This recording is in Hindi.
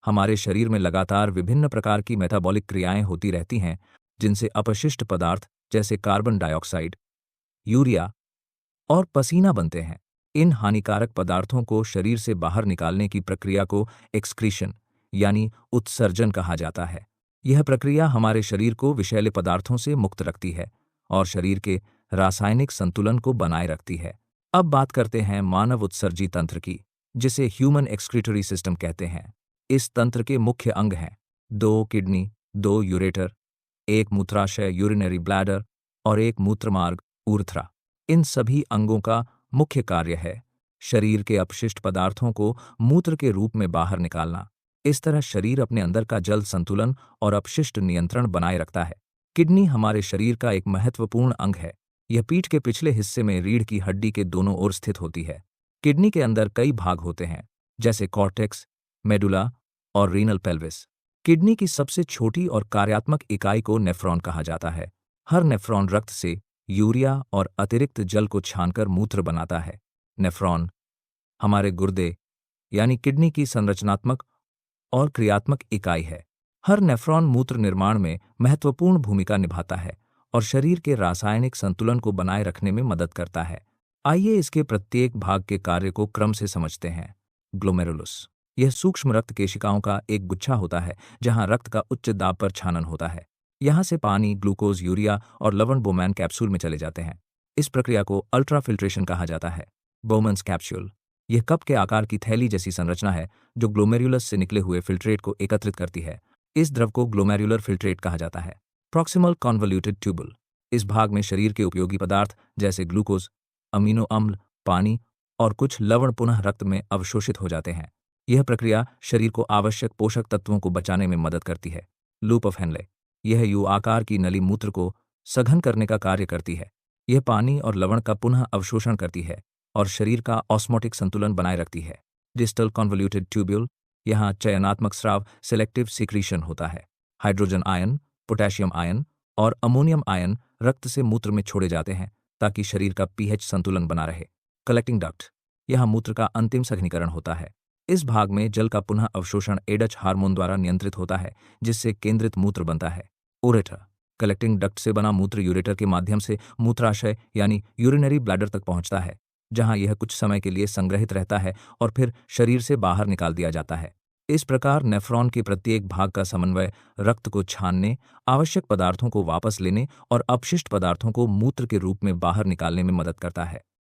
हमारे शरीर में लगातार विभिन्न प्रकार की मेटाबॉलिक क्रियाएं होती रहती हैं, जिनसे अपशिष्ट पदार्थ जैसे कार्बन डाइऑक्साइड, यूरिया और पसीना बनते हैं। इन हानिकारक पदार्थों को शरीर से बाहर निकालने की प्रक्रिया को एक्सक्रीशन यानी उत्सर्जन कहा जाता है। यह प्रक्रिया हमारे शरीर को विषैले पदार्थों से मुक्त रखती है और शरीर के रासायनिक संतुलन को बनाए रखती है। अब बात करते हैं मानव उत्सर्जी तंत्र की, जिसे ह्यूमन एक्सक्रीटरी सिस्टम कहते हैं। इस तंत्र के मुख्य अंग हैं 2 किडनी, 2 यूरेटर, 1 मूत्राशय यूरिनरी ब्लैडर और 1 मूत्रमार्ग ऊर्थ्रा। इन सभी अंगों का मुख्य कार्य है शरीर के अपशिष्ट पदार्थों को मूत्र के रूप में बाहर निकालना। इस तरह शरीर अपने अंदर का जल संतुलन और अपशिष्ट नियंत्रण बनाए रखता है। किडनी हमारे शरीर का एक महत्वपूर्ण अंग है। यह पीठ के पिछले हिस्से में रीढ़ की हड्डी के दोनों ओर स्थित होती है। किडनी के अंदर कई भाग होते हैं, जैसे कॉर्टेक्स, मेडुला और रीनल पेल्विस। किडनी की सबसे छोटी और कार्यात्मक इकाई को नेफ्रॉन कहा जाता है। हर नेफ्रॉन रक्त से यूरिया और अतिरिक्त जल को छानकर मूत्र बनाता है। नेफ्रॉन हमारे गुर्दे यानी किडनी की संरचनात्मक और क्रियात्मक इकाई है। हर नेफ्रॉन मूत्र निर्माण में महत्वपूर्ण भूमिका निभाता है और शरीर के रासायनिक संतुलन को बनाए रखने में मदद करता है। आइए इसके प्रत्येक भाग के कार्य को क्रम से समझते हैं। ग्लोमेरुलस यह सूक्ष्म रक्त केशिकाओं का एक गुच्छा होता है जहां रक्त का उच्च दाब पर छानन होता है। यहां से पानी, ग्लूकोज, यूरिया और लवण बोमैन कैप्सूल में चले जाते हैं। इस प्रक्रिया को अल्ट्राफिल्ट्रेशन कहा जाता है। बोमन्स कैप्सूल यह कप के आकार की थैली जैसी संरचना है जो ग्लोमेरुलस से निकले हुए फिल्ट्रेट को एकत्रित करती है। इस द्रव को ग्लोमेरुलर फिल्ट्रेट कहा जाता है। प्रॉक्सिमल कॉन्वोल्यूटेड ट्यूबुल इस भाग में शरीर के उपयोगी पदार्थ जैसे ग्लूकोज, अमीनो अम्ल, पानी और कुछ लवण पुनः रक्त में अवशोषित हो जाते हैं। यह प्रक्रिया शरीर को आवश्यक पोषक तत्वों को बचाने में मदद करती है। लूप ऑफ हेनले यह यू आकार की नली मूत्र को सघन करने का कार्य करती है। यह पानी और लवण का पुनः अवशोषण करती है और शरीर का ऑस्मोटिक संतुलन बनाए रखती है। डिस्टल कॉन्वोल्यूटेड ट्यूब्यूल यहाँ चयनात्मक स्राव सेलेक्टिव सिक्रीशन होता है। हाइड्रोजन आयन, पोटेशियम आयन और अमोनियम आयन रक्त से मूत्र में छोड़े जाते हैं ताकि शरीर का पीएच संतुलन बना रहे। कलेक्टिंग डक्ट यहाँ मूत्र का अंतिम सघनीकरण होता है। इस भाग में जल का पुनः अवशोषण एडच हार्मोन द्वारा नियंत्रित होता है, जिससे केंद्रित मूत्र बनता है। उरेटर कलेक्टिंग डक्ट से बना मूत्र यूरेटर के माध्यम से मूत्राशय यानी यूरिनरी ब्लैडर तक पहुंचता है, जहां यह कुछ समय के लिए संग्रहित रहता है और फिर शरीर से बाहर निकाल दिया जाता है। इस प्रकार नेफ्रॉन के प्रत्येक भाग का समन्वय रक्त को छानने, आवश्यक पदार्थों को वापस लेने और अपशिष्ट पदार्थों को मूत्र के रूप में बाहर निकालने में मदद करता है।